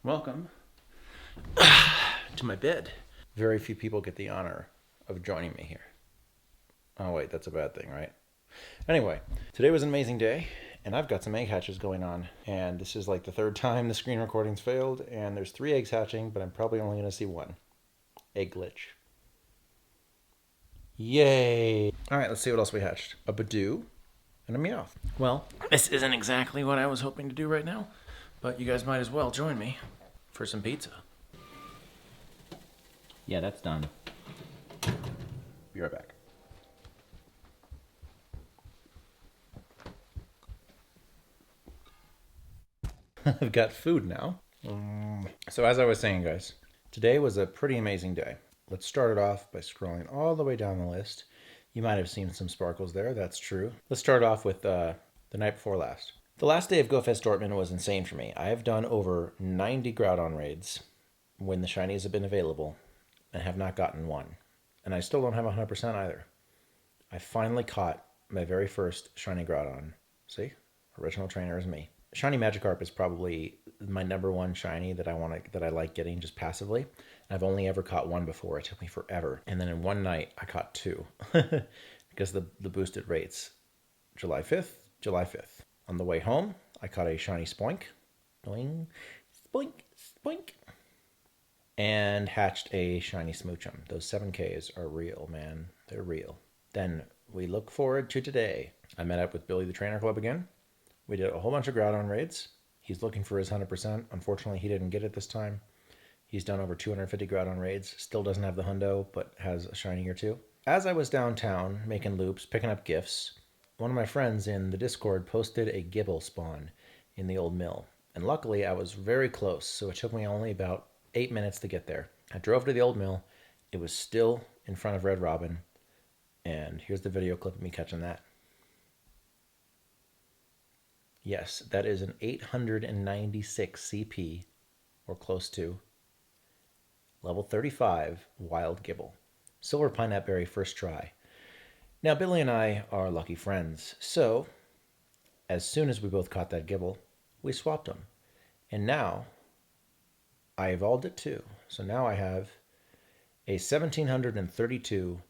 Welcome to my bed. Very few people get the honor of joining me here. Oh, wait, that's a bad thing, right? Anyway, today was an amazing day, and I've got some egg hatches going on. And this is like the third time the screen recording's failed, and there's 3 eggs hatching, but I'm probably only going to see 1. Egg glitch. Yay! Alright, let's see what else we hatched. A Badoo and a Meowth. Well, this isn't exactly what I was hoping to do right now, but you guys might as well join me for some pizza. Yeah, that's done. Be right back. I've got food now. So as I was saying, guys, today was a pretty amazing day. Let's start it off by scrolling all the way down the list. You might have seen some sparkles there, that's true. Let's start off with the night before last. The last day of GoFest Dortmund was insane for me. I have done over 90 Groudon raids when the shinies have been available and have not gotten one. And I still don't have 100% either. I finally caught my very first shiny Groudon. See? Original trainer is me. Shiny Magikarp is probably my number one shiny that I like getting just passively. I've only ever caught one before. It took me forever. And then in one night I caught 2 because the boosted rates. July 5th. On the way home, I caught a shiny Spoink. Boing, spoink, spoink. And hatched a shiny Smoochum. Those 7Ks are real, man. They're real. Then we look forward to today. I met up with Billy the Trainer Club again. We did a whole bunch of Groudon raids. He's looking for his 100%. Unfortunately, he didn't get it this time. He's done over 250 Groudon raids. Still doesn't have the hundo, but has a shiny or 2. As I was downtown making loops, picking up gifts, one of my friends in the Discord posted a Gibble spawn in the old mill. And luckily, I was very close, so it took me only about 8 minutes to get there. I drove to the old mill. It was still in front of Red Robin. And here's the video clip of me catching that. Yes, that is an 896 CP, or close to, level 35 wild Gibble. Silver Pineapple Berry first try. Now, Billy and I are lucky friends, so as soon as we both caught that Gibble, we swapped them. And now, I evolved it too. So now I have a 1732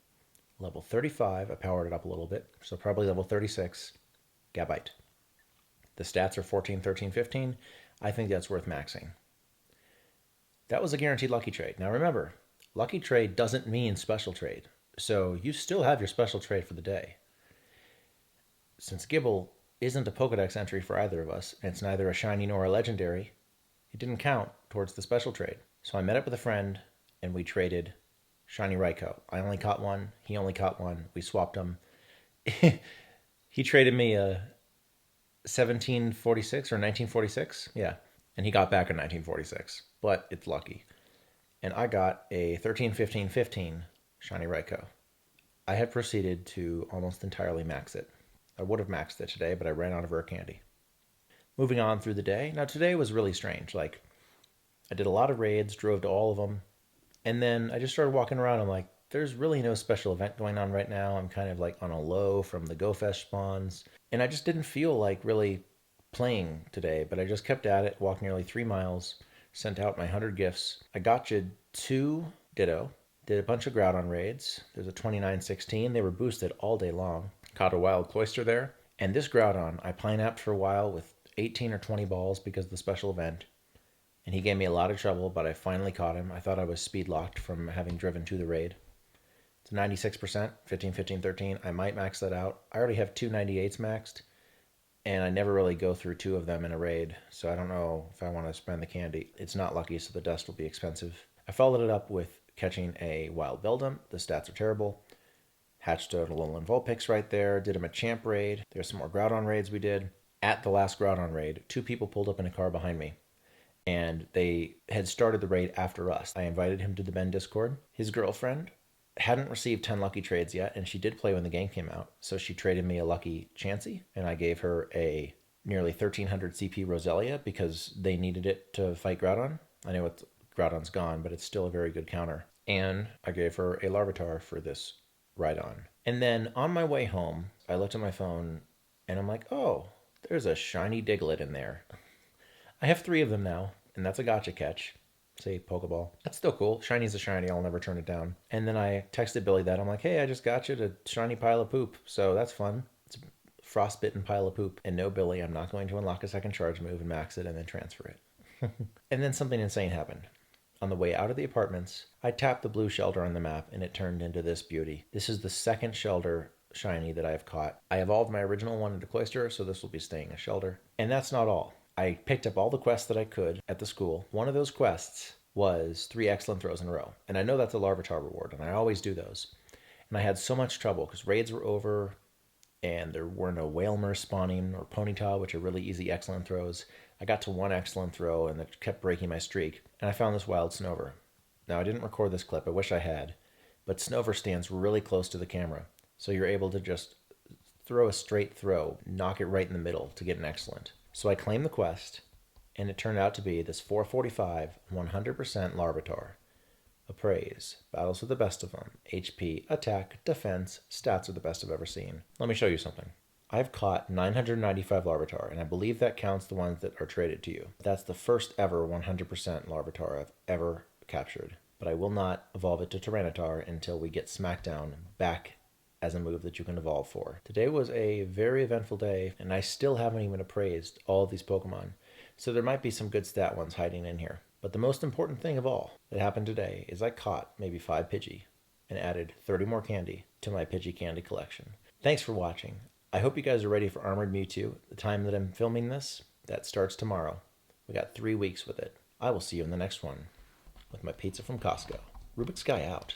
level 35. I powered it up a little bit, so probably level 36 Gabite. The stats are 14, 13, 15. I think that's worth maxing. That was a guaranteed lucky trade. Now remember, lucky trade doesn't mean special trade. So you still have your special trade for the day. Since Gibble isn't a Pokedex entry for either of us, and it's neither a shiny nor a legendary, it didn't count towards the special trade. So I met up with a friend, and we traded shiny Raikou. I only caught one. He only caught one. We swapped them. He traded me a 1746 or 1946. Yeah. And he got back in 1946. But it's lucky. And I got a 13, 15, 15 shiny Raikou. I have proceeded to almost entirely max it. I would have maxed it today, but I ran out of rare candy. Moving on through the day. Now today was really strange. Like, I did a lot of raids, drove to all of them. And then I just started walking around. I'm like, there's really no special event going on right now. I'm kind of like on a low from the GoFest spawns. And I just didn't feel like really playing today, but I just kept at it, walked nearly 3 miles, sent out my 100 gifts. I gotcha'd 2 Ditto, did a bunch of Groudon raids. There's a 2916. They were boosted all day long. Caught a wild Cloyster there. And this Groudon, I pineapped for a while with 18 or 20 balls because of the special event. And he gave me a lot of trouble, but I finally caught him. I thought I was speed locked from having driven to the raid. It's 96%, 15, 15, 13. I might max that out. I already have 2 98s maxed, and I never really go through 2 of them in a raid, so I don't know if I want to spend the candy. It's not lucky, so the dust will be expensive. I followed it up with catching a wild Beldum. The stats are terrible. Hatched a Alolan Vulpix right there. Did him a Champ raid. There's some more Groudon raids we did. At the last Groudon raid, 2 people pulled up in a car behind me, and they had started the raid after us. I invited him to the Ben Discord. His girlfriend hadn't received 10 lucky trades yet, and she did play when the game came out, so she traded me a lucky Chansey, and I gave her a nearly 1300 CP Roselia because they needed it to fight Groudon. I know Groudon's gone, but it's still a very good counter. And I gave her a Larvitar for this Rhydon. And then on my way home, I looked at my phone, and I'm like, oh, there's a shiny Diglett in there. I have 3 of them now. and that's a gotcha catch. Say Pokeball. That's still cool. Shiny's a shiny. I'll never turn it down. And then I texted Billy that. I'm like, hey, I just got you a shiny pile of poop. So that's fun. It's a frostbitten pile of poop. And no, Billy, I'm not going to unlock a second charge move and max it and then transfer it. And then something insane happened. On the way out of the apartments, I tapped the blue shelter on the map and it turned into this beauty. This is the second shelter shiny that I have caught. I evolved my original one into Cloyster, so this will be staying a shelter. And that's not all. I picked up all the quests that I could at the school. One of those quests was 3 excellent throws in a row. And I know that's a Larvitar reward, and I always do those. And I had so much trouble because raids were over, and there were no Whalmer spawning or Ponyta, which are really easy excellent throws. I got to 1 excellent throw, and it kept breaking my streak. And I found this wild Snover. Now, I didn't record this clip. I wish I had. But Snover stands really close to the camera. So you're able to just throw a straight throw, knock it right in the middle to get an excellent. So I claimed the quest, and it turned out to be this 445, 100% Larvitar. Appraise. Battles with the best of them. HP, attack, defense, stats are the best I've ever seen. Let me show you something. I've caught 995 Larvitar, and I believe that counts the ones that are traded to you. That's the first ever 100% Larvitar I've ever captured. But I will not evolve it to Tyranitar until we get Smackdown back as a move that you can evolve for. Today was a very eventful day, and I still haven't even appraised all of these Pokemon. So there might be some good stat ones hiding in here. But the most important thing of all that happened today is I caught maybe 5 Pidgey and added 30 more candy to my Pidgey candy collection. Thanks for watching. I hope you guys are ready for Armored Mewtwo. The time that I'm filming this, that starts tomorrow. We got 3 weeks with it. I will see you in the next one with my pizza from Costco. Rubiksguy out.